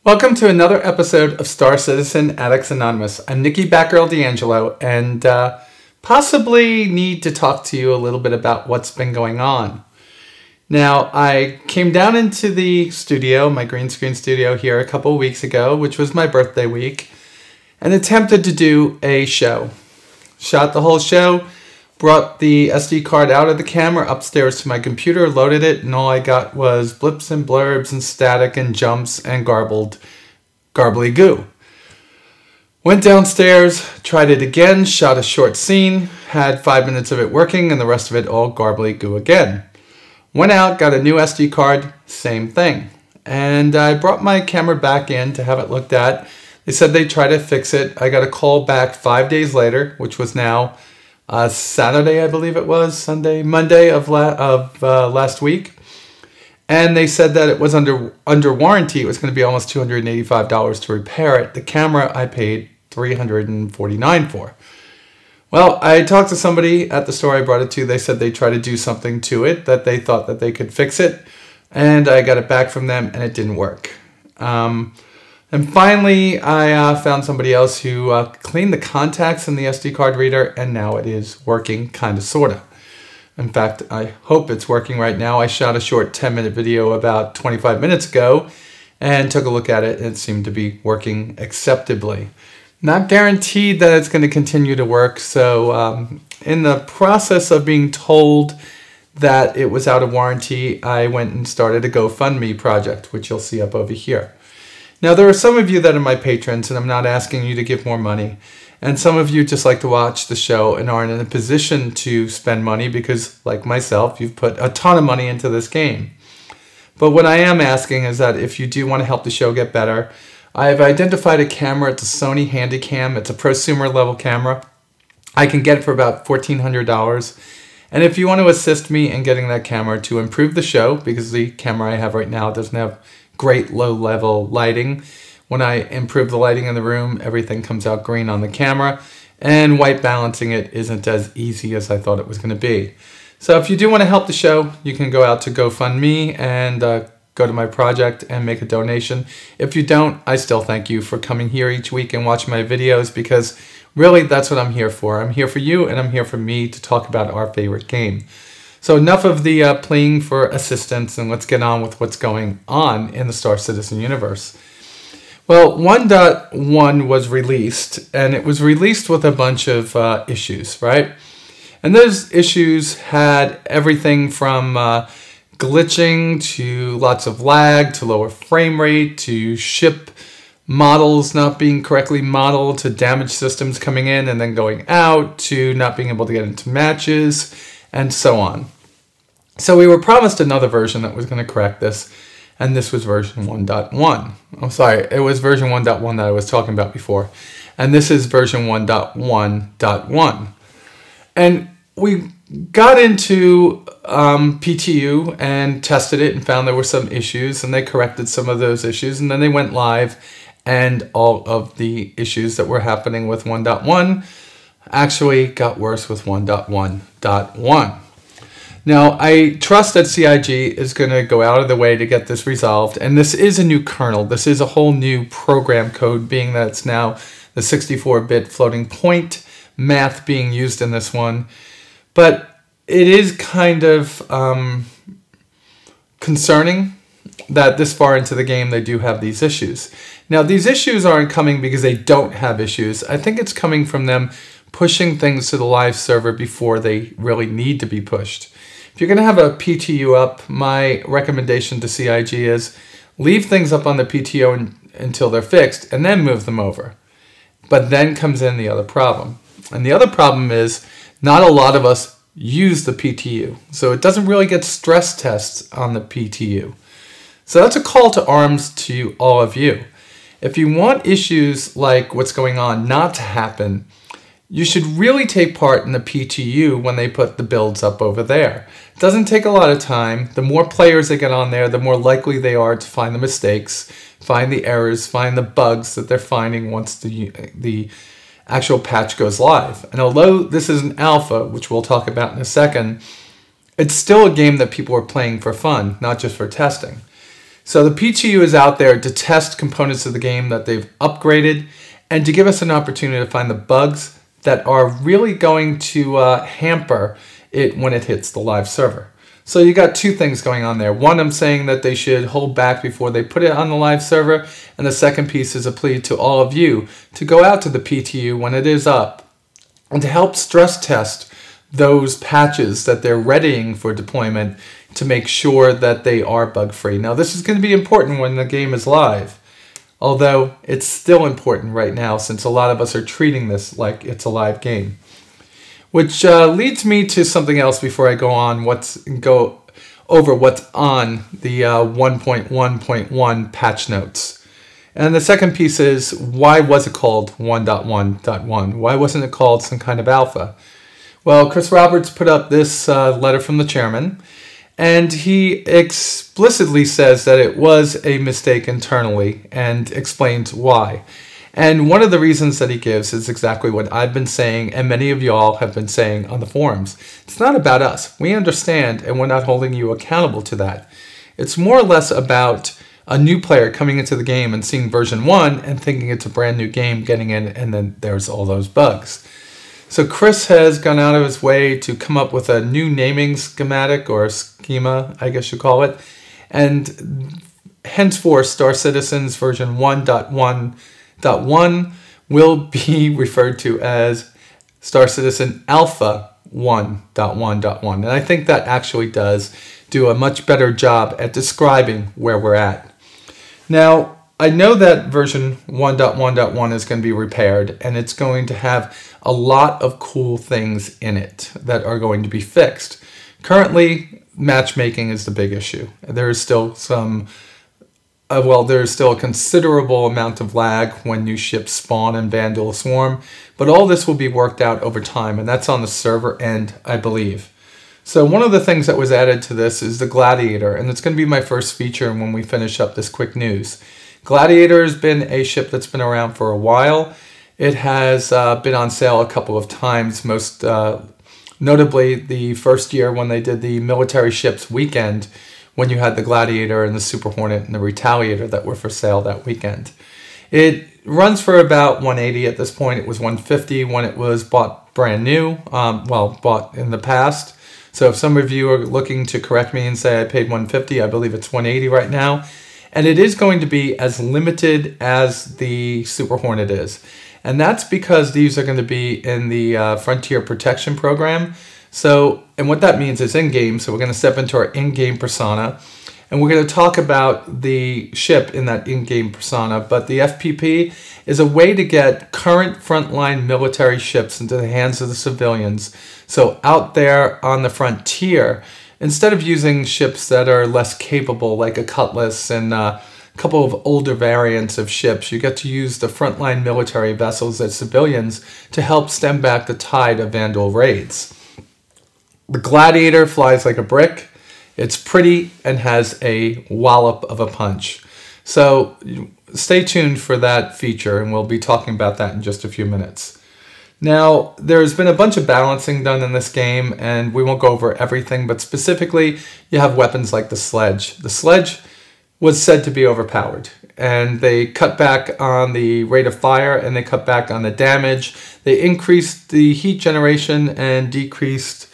Welcome to another episode of Star Citizen Addicts Anonymous. I'm Nikki Batgirl D'Angelo, and possibly need to talk to you a little bit about what's been going on. Now, I came down into the studio, my green screen studio here a couple of weeks ago, which was my birthday week, and attempted to do a show. Shot the whole show, brought the SD card out of the camera upstairs to my computer, loaded it, and all I got was blips and blurbs and static and jumps and garbly goo. Went downstairs, tried it again, shot a short scene, had 5 minutes of it working and the rest of it all garbly goo again. Went out, got a new SD card, same thing. And I brought my camera back in to have it looked at. They said they'd try to fix it. I got a call back 5 days later, which was now Saturday, I believe it was, Monday of last week. And they said that it was under warranty. It was going to be almost $285 to repair it. The camera I paid $349 for. Well, I talked to somebody at the store I brought it to. They said they'd try to do something to it, that they thought that they could fix it. And I got it back from them and it didn't work. And finally, I found somebody else who cleaned the contacts in the SD card reader, and now it is working, kind of, sort of. In fact, I hope it's working right now. I shot a short 10-minute video about 25 minutes ago and took a look at it, and it seemed to be working acceptably. Not guaranteed that it's going to continue to work, so in the process of being told that it was out of warranty, I went and started a GoFundMe project, which you'll see up over here. Now, there are some of you that are my patrons, and I'm not asking you to give more money. And some of you just like to watch the show and aren't in a position to spend money because, like myself, you've put a ton of money into this game. But what I am asking is that if you do want to help the show get better, I've identified a camera. It's a Sony Handycam. It's a prosumer level camera. I can get it for about $1,400. And if you want to assist me in getting that camera to improve the show, because the camera I have right now doesn't have great low-level lighting. When I improve the lighting in the room, everything comes out green on the camera, and white balancing it isn't as easy as I thought it was going to be. So if you do want to help the show, you can go out to GoFundMe and go to my project and make a donation. If you don't, I still thank you for coming here each week and watching my videos, because really that's what I'm here for. I'm here for you, and I'm here for me to talk about our favorite game. So enough of the pleading for assistance, and let's get on with what's going on in the Star Citizen universe. Well, 1.1 was released, and it was released with a bunch of issues, right? And those issues had everything from glitching to lots of lag to lower frame rate to ship models not being correctly modeled to damaged systems coming in and then going out to not being able to get into matches and so on. So we were promised another version that was going to correct this, and this was version 1.1. I'm sorry, it was version 1.1 that I was talking about before, and this is version 1.1.1. And we got into PTU and tested it and found there were some issues, and they corrected some of those issues, and then they went live, and all of the issues that were happening with 1.1 actually got worse with 1.1.1. Now, I trust that CIG is going to go out of the way to get this resolved, and this is a new kernel. This is a whole new program code, being that it's now the 64-bit floating point math being used in this one. But it is kind of concerning that this far into the game they do have these issues. Now, these issues aren't coming because they don't have issues. I think it's coming from them pushing things to the live server before they really need to be pushed. If you're going to have a PTU up, my recommendation to CIG is leave things up on the PTO until they're fixed and then move them over. But then comes in the other problem. And the other problem is not a lot of us use the PTU. So it doesn't really get stress tests on the PTU. So that's a call to arms to all of you. If you want issues like what's going on not to happen, you should really take part in the PTU when they put the builds up over there. It doesn't take a lot of time. The more players that get on there, the more likely they are to find the mistakes, find the errors, find the bugs that they're finding once the actual patch goes live. And although this is an alpha, which we'll talk about in a second, it's still a game that people are playing for fun, not just for testing. So the PTU is out there to test components of the game that they've upgraded and to give us an opportunity to find the bugs that are really going to hamper it when it hits the live server. So you got two things going on there. One, I'm saying that they should hold back before they put it on the live server. And the second piece is a plea to all of you to go out to the PTU when it is up and to help stress test those patches that they're readying for deployment to make sure that they are bug-free. Now, this is going to be important when the game is live, although it's still important right now since a lot of us are treating this like it's a live game. Which leads me to something else before I go over what's on the 1.1.1 patch notes. And the second piece is, why was it called 1.1.1? Why wasn't it called some kind of alpha? Well, Chris Roberts put up this letter from the chairman, and he explicitly says that it was a mistake internally and explains why. And one of the reasons that he gives is exactly what I've been saying and many of y'all have been saying on the forums. It's not about us. We understand, and we're not holding you accountable to that. It's more or less about a new player coming into the game and seeing version 1 and thinking it's a brand new game, getting in, and then there's all those bugs. So Chris has gone out of his way to come up with a new naming schematic, or schema, I guess you call it. And henceforth, Star Citizen's version 1.1.1 will be referred to as Star Citizen Alpha 1.1.1. And I think that actually does do a much better job at describing where we're at. Now, I know that version 1.1.1 is going to be repaired, and it's going to have a lot of cool things in it that are going to be fixed. Currently, matchmaking is the big issue. There is still some there's still a considerable amount of lag when new ships spawn and Vandal swarm, but all this will be worked out over time, and that's on the server end, I believe. So one of the things that was added to this is the Gladiator, and it's going to be my first feature when we finish up this quick news. Gladiator has been a ship that's been around for a while. It has been on sale a couple of times, most notably the first year when they did the military ships weekend, when you had the Gladiator and the Super Hornet and the Retaliator that were for sale that weekend. It runs for about $180 at this point. It was $150 when it was bought brand new, bought in the past. So if some of you are looking to correct me and say I paid $150, I believe it's $180 right now. And it is going to be as limited as the Super Hornet is. And that's because these are going to be in the Frontier Protection Program. So, and what that means is in-game, so we're going to step into our in-game persona, and we're going to talk about the ship in that in-game persona, but the FPP is a way to get current frontline military ships into the hands of the civilians. So out there on the frontier, instead of using ships that are less capable, like a Cutlass and a couple of older variants of ships, you get to use the frontline military vessels as civilians to help stem back the tide of Vandal raids. The Gladiator flies like a brick. It's pretty and has a wallop of a punch. So stay tuned for that feature, and we'll be talking about that in just a few minutes. Now, there's been a bunch of balancing done in this game, and we won't go over everything, but specifically, you have weapons like the sledge. The sledge was said to be overpowered, and they cut back on the rate of fire, and they cut back on the damage. They increased the heat generation and decreased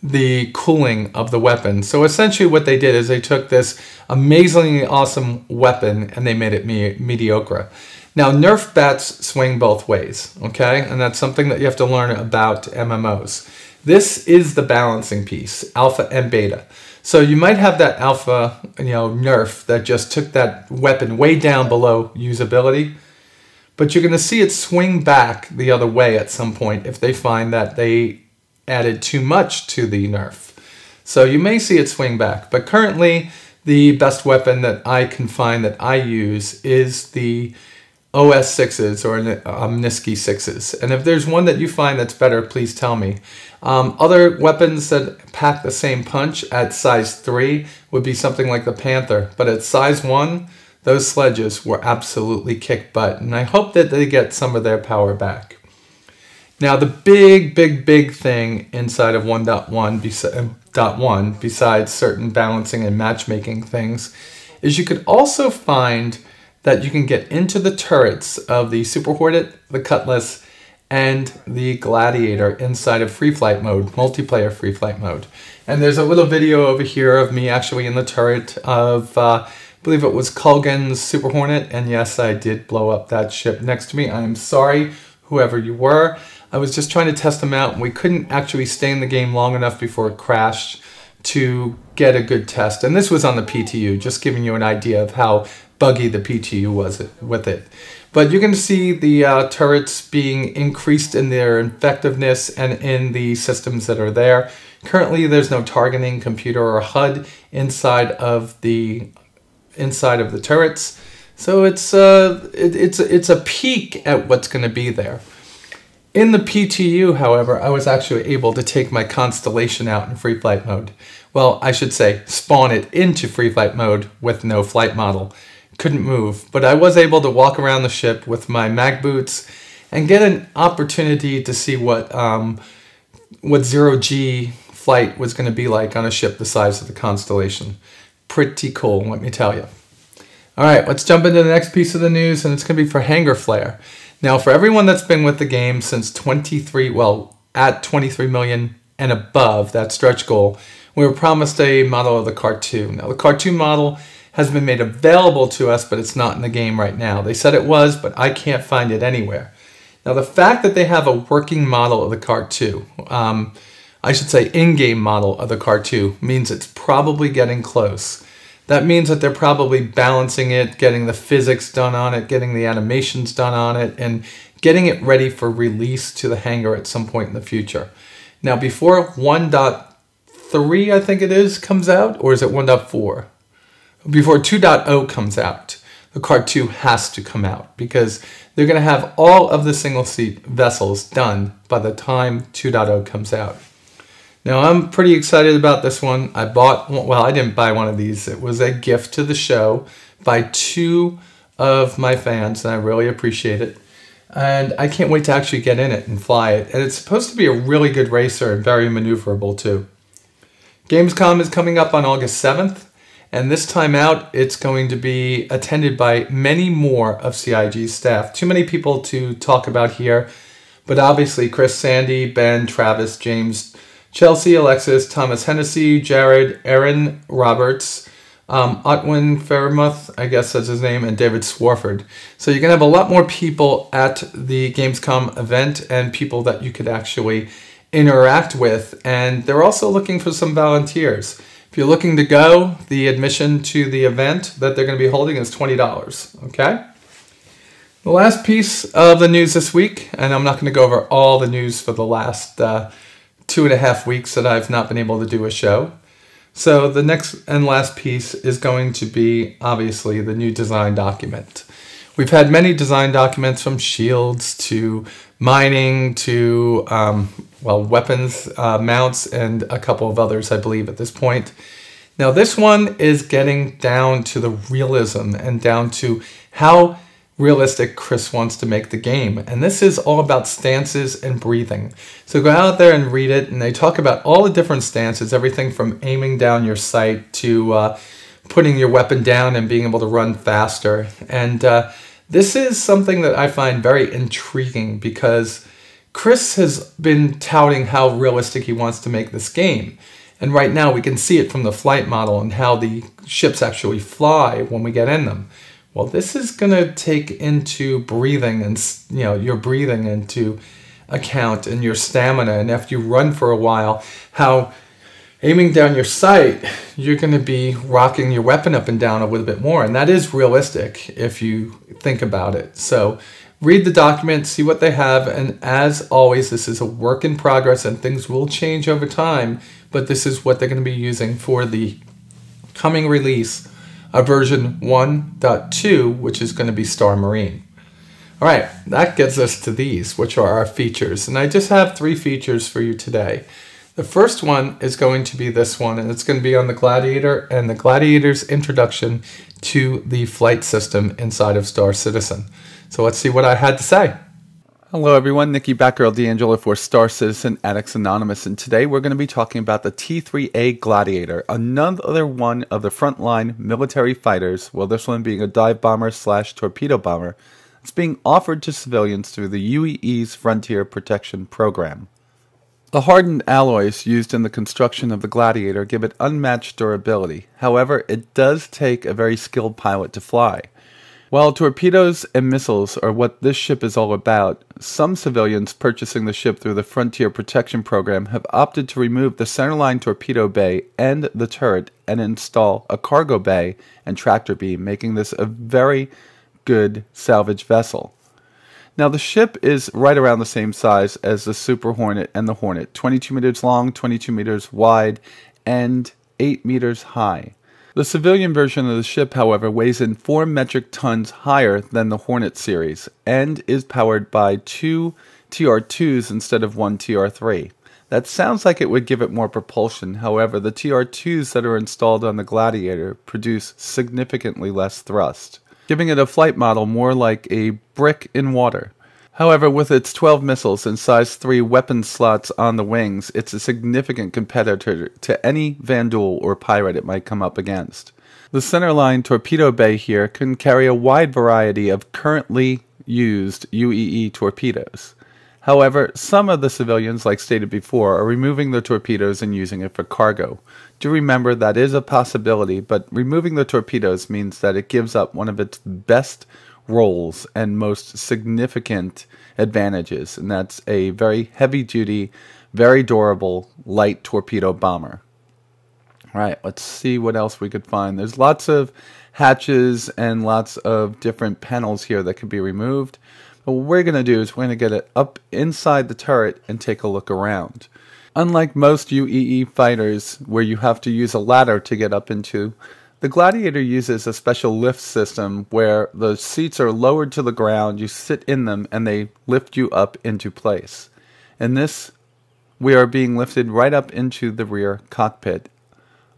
the cooling of the weapon. So essentially what they did is they took this amazingly awesome weapon and they made it mediocre. Now, Nerf bats swing both ways, okay? And that's something that you have to learn about MMOs. This is the balancing piece, alpha and beta. So you might have that alpha, Nerf that just took that weapon way down below usability, but you're going to see it swing back the other way at some point if they find that they added too much to the nerf. So you may see it swing back, but currently the best weapon that I can find that I use is the OS 6s or Niski 6s. And if there's one that you find that's better, please tell me. Other weapons that pack the same punch at size 3 would be something like the Panther, but at size 1, those sledges were absolutely kick butt, and I hope that they get some of their power back. Now, the big thing inside of 1.1 besides certain balancing and matchmaking things is you could also find that you can get into the turrets of the Super Hornet, the Cutlass, and the Gladiator inside of free flight mode, multiplayer free flight mode. And there's a little video over here of me actually in the turret of, I believe it was Kulgan's Super Hornet, and yes, I did blow up that ship next to me. I'm sorry, whoever you were. I was just trying to test them out, and we couldn't actually stay in the game long enough before it crashed to get a good test. And this was on the PTU, just giving you an idea of how buggy the PTU was with it. But you can see the turrets being increased in their effectiveness and in the systems that are there. Currently, there's no targeting computer or HUD inside of the turrets, so it's a peek at what's going to be there. In the PTU, however, I was actually able to take my Constellation out in free flight mode. Well, I should say spawn it into free flight mode with no flight model. Couldn't move, but I was able to walk around the ship with my mag boots and get an opportunity to see what zero-G flight was going to be like on a ship the size of the Constellation. Pretty cool, let me tell you. All right, let's jump into the next piece of the news, and it's going to be for Hangar Flare. Now, for everyone that's been with the game since at 23 million and above, that stretch goal, we were promised a model of the cartoon. Now, the cartoon model has been made available to us, but it's not in the game right now. They said it was, but I can't find it anywhere. Now, the fact that they have a working model of the cartoon, I should say in-game model of the cartoon, means it's probably getting close. That means that they're probably balancing it, getting the physics done on it, getting the animations done on it, and getting it ready for release to the hangar at some point in the future. Now, before 1.3, I think it is, comes out, or is it 1.4? Before 2.0 comes out, the cartoon has to come out because they're going to have all of the single-seat vessels done by the time 2.0 comes out. Now, I'm pretty excited about this one. I bought, well, I didn't buy one of these. It was a gift to the show by 2 of my fans, and I really appreciate it. And I can't wait to actually get in it and fly it. And it's supposed to be a really good racer and very maneuverable, too. Gamescom is coming up on August 7th, and this time out, it's going to be attended by many more of CIG's staff. Too many people to talk about here, but obviously Chris, Sandy, Ben, Travis, James, Chelsea, Alexis, Thomas Hennessy, Jared, Aaron Roberts, Otwin Fairmouth, I guess that's his name, and David Swarford. So you're going to have a lot more people at the Gamescom event and people that you could actually interact with. And they're also looking for some volunteers. If you're looking to go, the admission to the event that they're going to be holding is $20, okay? The last piece of the news this week, and I'm not going to go over all the news for the last 2.5 weeks that I've not been able to do a show. So the next and last piece is going to be, obviously, the new design document. We've had many design documents from shields to mining to, weapons, mounts, and a couple of others, I believe, at this point. Now, this one is getting down to the realism and down to how realistic Chris wants to make the game. And this is all about stances and breathing. So go out there and read it, and they talk about all the different stances, everything from aiming down your sight to putting your weapon down and being able to run faster. And this is something that I find very intriguing because Chris has been touting how realistic he wants to make this game. And right now we can see it from the flight model and how the ships actually fly when we get in them. Well, this is going to take into breathing and, your breathing into account and your stamina. And after you run for a while, how aiming down your sight, you're going to be rocking your weapon up and down a little bit more. And that is realistic if you think about it. So read the document, see what they have. And as always, this is a work in progress and things will change over time. But this is what they're going to be using for the coming release of version 1.2, which is going to be Star Marine. All right, that gets us to these, which are our features. And I just have 3 features for you today. The first one is going to be this one, and it's going to be on the Gladiator and the Gladiator's introduction to the flight system inside of Star Citizen. So let's see what I had to say. Hello everyone, Nikki Batgirl D'Angelo for Star Citizen Addicts Anonymous, and today we're going to be talking about the T-3A Gladiator, another one of the frontline military fighters, well this one being a dive bomber slash torpedo bomber. It's being offered to civilians through the UEE's Frontier Protection Program. The hardened alloys used in the construction of the Gladiator give it unmatched durability. However, it does take a very skilled pilot to fly. While torpedoes and missiles are what this ship is all about, some civilians purchasing the ship through the Frontier Protection Program have opted to remove the centerline torpedo bay and the turret and install a cargo bay and tractor beam, making this a very good salvage vessel. Now the ship is right around the same size as the Super Hornet and the Hornet, 22 meters long, 22 meters wide, and 8 meters high. The civilian version of the ship, however, weighs in 4 metric tons higher than the Hornet series and is powered by 2 TR2s instead of 1 TR3. That sounds like it would give it more propulsion. However, the TR2s that are installed on the Gladiator produce significantly less thrust, giving it a flight model more like a brick in water. However, with its 12 missiles and size 3 weapon slots on the wings, it's a significant competitor to any Vandal or pirate it might come up against. The centerline torpedo bay here can carry a wide variety of currently used UEE torpedoes. However, some of the civilians, like stated before, are removing the torpedoes and using it for cargo. Do remember that is a possibility, but removing the torpedoes means that it gives up one of its best roles and most significant advantages, and that's a very heavy-duty, very durable, light torpedo bomber. Alright, let's see what else we could find. There's lots of hatches and lots of different panels here that can be removed. But what we're going to do is we're going to get it up inside the turret and take a look around. Unlike most UEE fighters where you have to use a ladder to get up into, the Gladiator uses a special lift system where the seats are lowered to the ground, you sit in them, and they lift you up into place. In this, we are being lifted right up into the rear cockpit,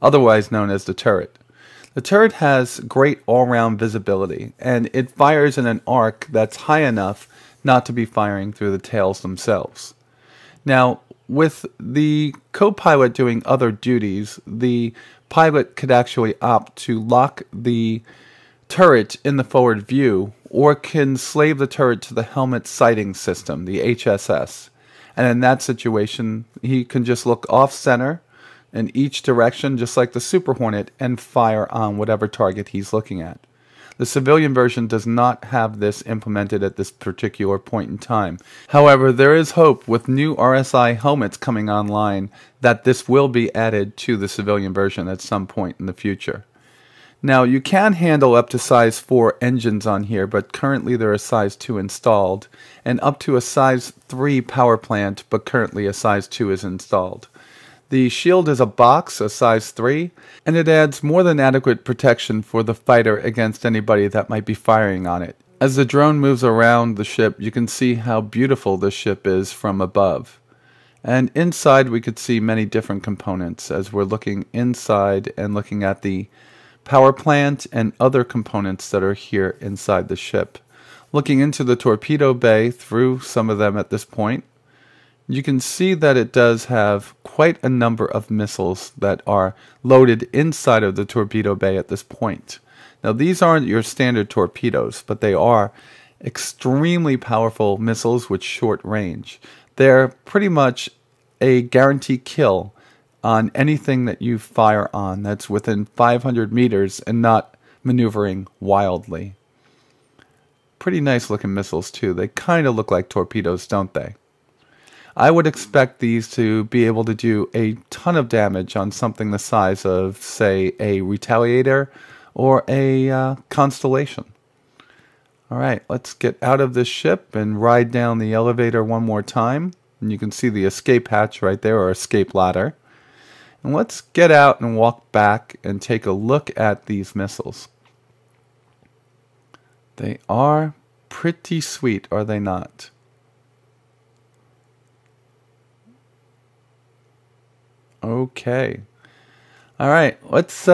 otherwise known as the turret. The turret has great all-round visibility, and it fires in an arc that's high enough not to be firing through the tails themselves. Now, with the co-pilot doing other duties, the pilot could actually opt to lock the turret in the forward view or can slave the turret to the helmet sighting system, the HSS. And in that situation, he can just look off-center in each direction, just like the Super Hornet, and fire on whatever target he's looking at. The civilian version does not have this implemented at this particular point in time. However, there is hope with new RSI helmets coming online that this will be added to the civilian version at some point in the future. Now, you can handle up to size 4 engines on here, but currently there are size 2 installed, and up to a size 3 power plant, but currently a size 2 is installed. The shield is a box, a size 3, and it adds more than adequate protection for the fighter against anybody that might be firing on it. As the drone moves around the ship, you can see how beautiful this ship is from above. And inside we could see many different components as we're looking inside and looking at the power plant and other components that are here inside the ship. Looking into the torpedo bay through some of them at this point, you can see that it does have quite a number of missiles that are loaded inside of the torpedo bay at this point. Now these aren't your standard torpedoes, but they are extremely powerful missiles with short range. They're pretty much a guaranteed kill on anything that you fire on that's within 500 meters and not maneuvering wildly. Pretty nice looking missiles too. They kind of look like torpedoes, don't they? I would expect these to be able to do a ton of damage on something the size of, say, a Retaliator or a Constellation. Alright, let's get out of this ship and ride down the elevator one more time. And you can see the escape hatch right there, or escape ladder. And let's get out and walk back and take a look at these missiles. They are pretty sweet, are they not? Okay. Alright, let's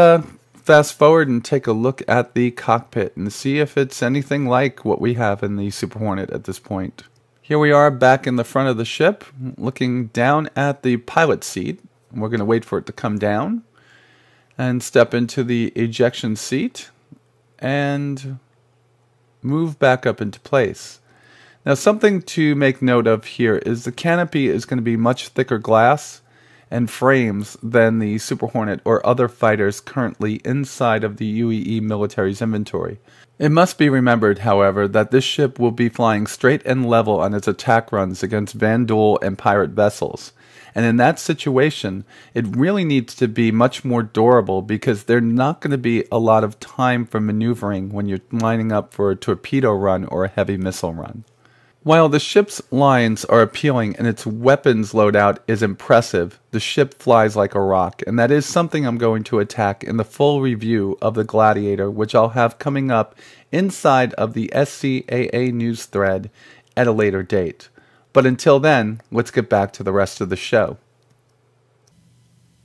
fast forward and take a look at the cockpit and see if it's anything like what we have in the Super Hornet at this point. Here we are back in the front of the ship, looking down at the pilot seat. We're going to wait for it to come down and step into the ejection seat and move back up into place. Now, something to make note of here is the canopy is going to be much thicker glass and frames than the Super Hornet or other fighters currently inside of the UEE military's inventory. It must be remembered, however, that this ship will be flying straight and level on its attack runs against Vandal and pirate vessels. And in that situation, it really needs to be much more durable because there's not going to be a lot of time for maneuvering when you're lining up for a torpedo run or a heavy missile run. While the ship's lines are appealing and its weapons loadout is impressive, the ship flies like a rock, and that is something I'm going to attack in the full review of the Gladiator, which I'll have coming up inside of the SCAA news thread at a later date. But until then, let's get back to the rest of the show.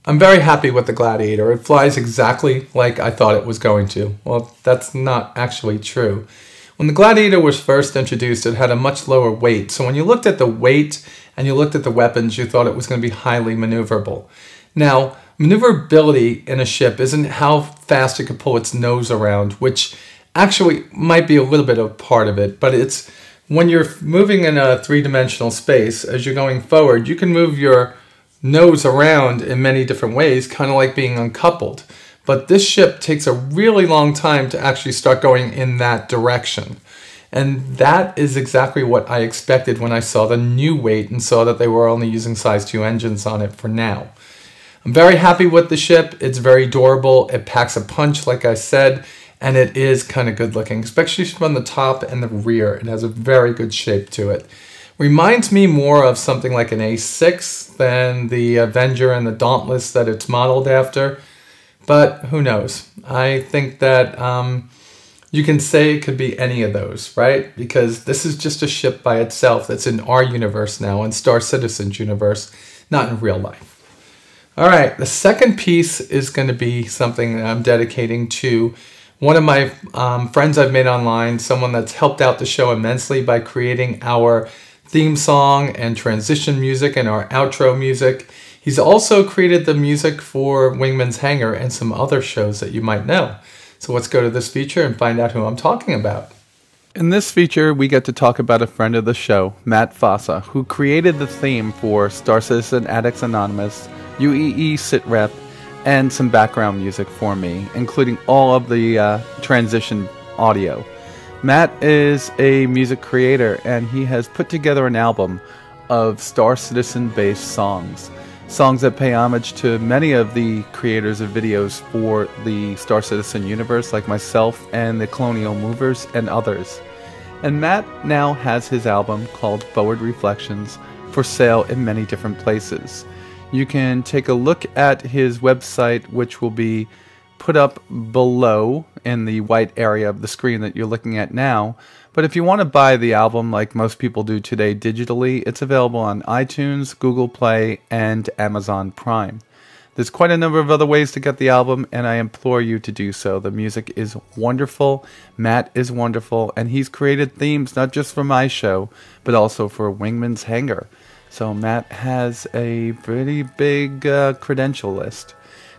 I'm very happy with the Gladiator. It flies exactly like I thought it was going to. Well, that's not actually true. When the Gladiator was first introduced, it had a much lower weight. So when you looked at the weight and you looked at the weapons, you thought it was going to be highly maneuverable. Now, maneuverability in a ship isn't how fast it can pull its nose around, which actually might be a little bit of part of it, but it's when you're moving in a three-dimensional space, as you're going forward, you can move your nose around in many different ways, kind of like being uncoupled. But this ship takes a really long time to actually start going in that direction. And that is exactly what I expected when I saw the new weight and saw that they were only using size 2 engines on it for now. I'm very happy with the ship. It's very durable. It packs a punch, like I said, and it is kind of good looking, especially from the top and the rear. It has a very good shape to it. Reminds me more of something like an A6 than the Avenger and the Dauntless that it's modeled after. But who knows? I think that you can say it could be any of those, right? Because this is just a ship by itself that's in our universe now, in Star Citizen's universe, not in real life. All right, the second piece is going to be something that I'm dedicating to one of my friends I've made online, someone that's helped out the show immensely by creating our theme song and transition music and our outro music. He's also created the music for Wingman's Hangar and some other shows that you might know. So let's go to this feature and find out who I'm talking about. In this feature, we get to talk about a friend of the show, Matt Vasa, who created the theme for Star Citizen Addicts Anonymous, UEE SitRep, and some background music for me, including all of the transition audio. Matt is a music creator, and he has put together an album of Star Citizen-based songs. Songs that pay homage to many of the creators of videos for the Star Citizen universe, like myself and the Colonial Movers and others. And Matt now has his album called Forward Reflections for sale in many different places. You can take a look at his website, which will be put up below in the white area of the screen that you're looking at now. But if you want to buy the album like most people do today digitally, it's available on iTunes, Google Play, and Amazon Prime. There's quite a number of other ways to get the album, and I implore you to do so. The music is wonderful, Matt is wonderful, and he's created themes not just for my show, but also for Wingman's Hangar. So Matt has a pretty big credential list.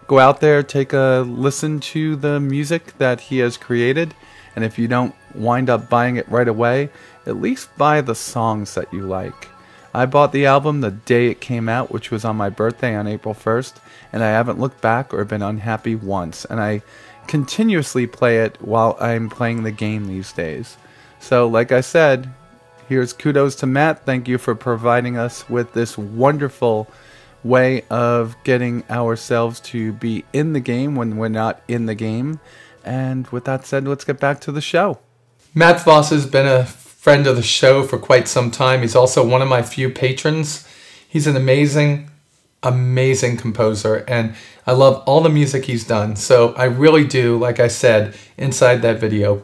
Go out there, take a listen to the music that he has created, and if you don't wind up buying it right away, at least buy the songs that you like. I bought the album the day it came out, which was on my birthday on April 1st, and I haven't looked back or been unhappy once, and I continuously play it while I'm playing the game these days. So, like I said, here's kudos to Matt. Thank you for providing us with this wonderful way of getting ourselves to be in the game when we're not in the game. And with that said, let's get back to the show. Matt Vasa has been a friend of the show for quite some time. He's also one of my few patrons. He's an amazing, amazing composer, and I love all the music he's done. So I really do, like I said, inside that video,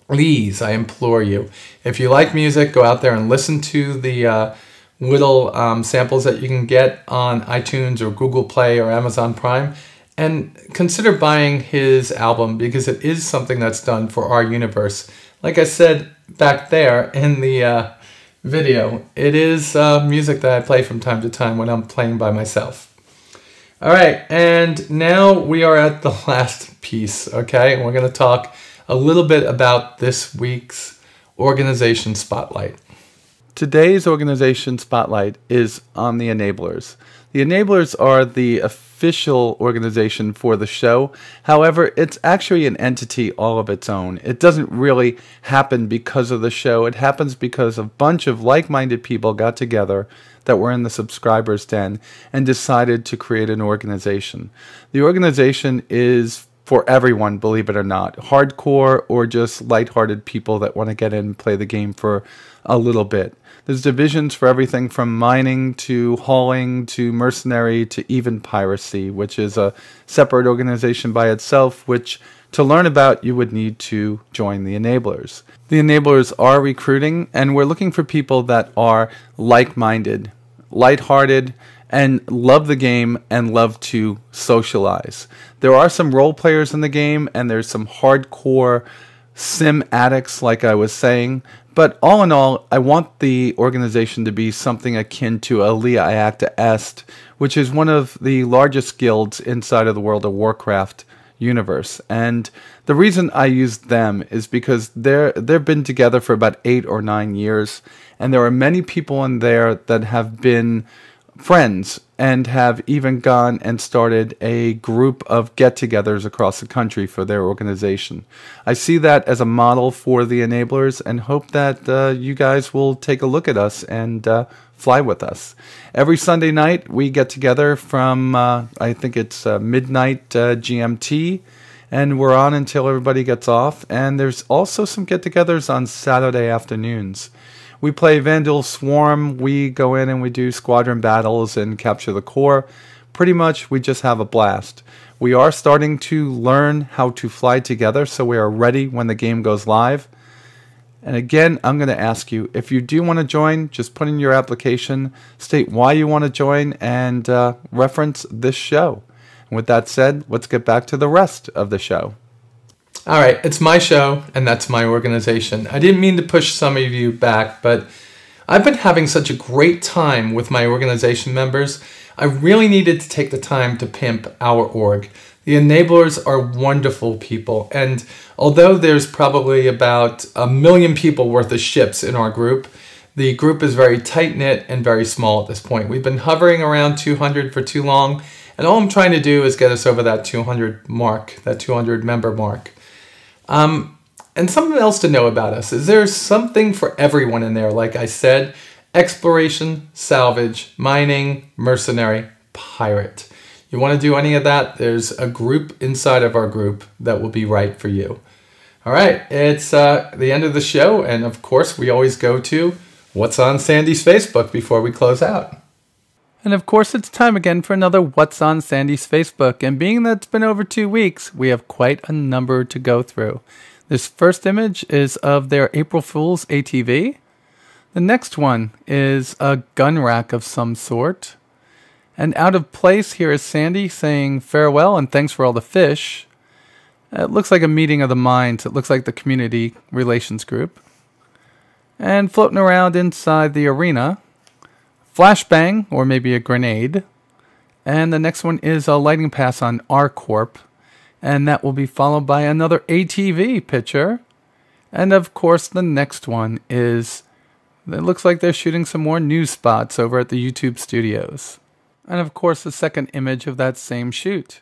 please, I implore you, if you like music, go out there and listen to the little samples that you can get on iTunes or Google Play or Amazon Prime, and consider buying his album because it is something that's done for our universe. Like I said back there in the video. It is music that I play from time to time when I'm playing by myself. All right, and now we are at the last piece, okay? And we're going to talk a little bit about this week's organization spotlight. Today's organization spotlight is on the enablers. The enablers are the official organization for the show. However, it's actually an entity all of its own. It doesn't really happen because of the show. It happens because a bunch of like-minded people got together that were in the subscribers den and decided to create an organization. The organization is for everyone, believe it or not. Hardcore or just lighthearted people that want to get in and play the game for a little bit. There's divisions for everything from mining to hauling to mercenary to even piracy, which is a separate organization by itself, which to learn about you would need to join the enablers. The enablers are recruiting, and we're looking for people that are like-minded, lighthearted, and love the game and love to socialize. There are some role players in the game, and there's some hardcore sim addicts, like I was saying. But all in all, I want the organization to be something akin to Alia Iacta Est, which is one of the largest guilds inside of the World of Warcraft universe. And the reason I use them is because they've been together for about 8 or 9 years, and there are many people in there that have been friends and have even gone and started a group of get-togethers across the country for their organization. I see that as a model for the enablers and hope that you guys will take a look at us and fly with us. Every Sunday night we get together from, I think it's midnight GMT, and we're on until everybody gets off. And there's also some get-togethers on Saturday afternoons. We play Vandal Swarm, we go in and we do squadron battles and capture the core. Pretty much we just have a blast. We are starting to learn how to fly together, so we are ready when the game goes live. And again, I'm going to ask you, if you do want to join, just put in your application, state why you want to join, and reference this show. And with that said, let's get back to the rest of the show. All right, it's my show, and that's my organization. I didn't mean to push some of you back, but I've been having such a great time with my organization members. I really needed to take the time to pimp our org. The enablers are wonderful people, and although there's probably about 1 million people worth of ships in our group, the group is very tight-knit and very small at this point. We've been hovering around 200 for too long, and all I'm trying to do is get us over that 200 mark, that 200 member mark. And something else to know about us is there's something for everyone in there. Like I said, exploration, salvage, mining, mercenary, pirate. You want to do any of that, there's a group inside of our group that will be right for you. All right, it's the end of the show. And of course, we always go to What's on Sandy's Facebook before we close out. And of course, it's time again for another What's on Sandy's Facebook. And being that it's been over 2 weeks, we have quite a number to go through. This first image is of their April Fool's ATV. The next one is a gun rack of some sort. And out of place, here is Sandy saying farewell and thanks for all the fish. It looks like a meeting of the minds. It looks like the community relations group. And floating around inside the arena, flashbang, or maybe a grenade. And the next one is a lighting pass on R Corp. And that will be followed by another ATV picture. And of course, the next one is, it looks like they're shooting some more news spots over at the YouTube studios. And of course, the second image of that same shoot.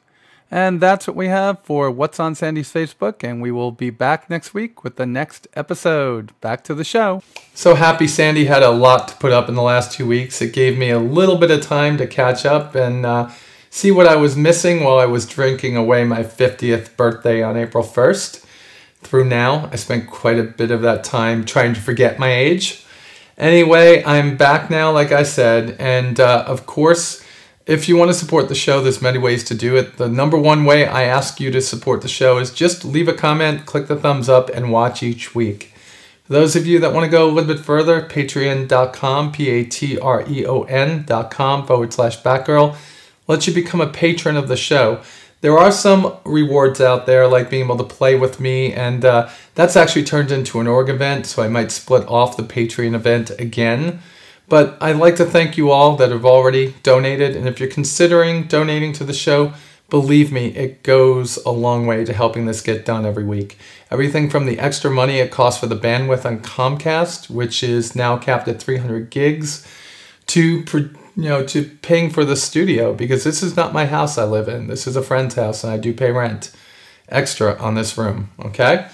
And that's what we have for What's on Sandy's Facebook, and we will be back next week with the next episode. Back to the show. So happy Sandy had a lot to put up in the last 2 weeks. It gave me a little bit of time to catch up and see what I was missing while I was drinking away my 50th birthday on April 1st. Through now, I spent quite a bit of that time trying to forget my age. Anyway, I'm back now, like I said, and of course, if you want to support the show, there's many ways to do it. The number one way I ask you to support the show is just leave a comment, click the thumbs up, and watch each week. For those of you that want to go a little bit further, patreon.com, patreon.com/batgirl, lets you become a patron of the show. There are some rewards out there, like being able to play with me, and that's actually turned into an org event, so I might split off the Patreon event again. But I'd like to thank you all that have already donated, and if you're considering donating to the show, believe me, it goes a long way to helping this get done every week. Everything from the extra money it costs for the bandwidth on Comcast, which is now capped at 300 gigs, to paying for the studio, because this is not my house I live in. This is a friend's house, and I do pay rent extra on this room, okay?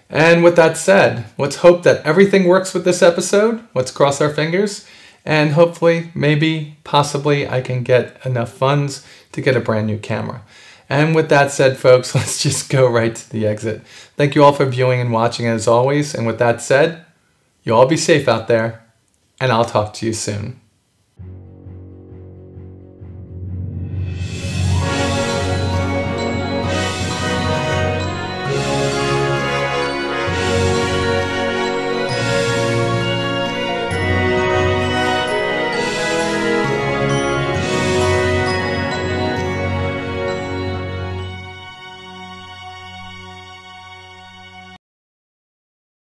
And with that said, let's hope that everything works with this episode. Let's cross our fingers, and hopefully, maybe, possibly, I can get enough funds to get a brand new camera. And with that said, folks, let's just go right to the exit. Thank you all for viewing and watching as always. And with that said, you all be safe out there, and I'll talk to you soon.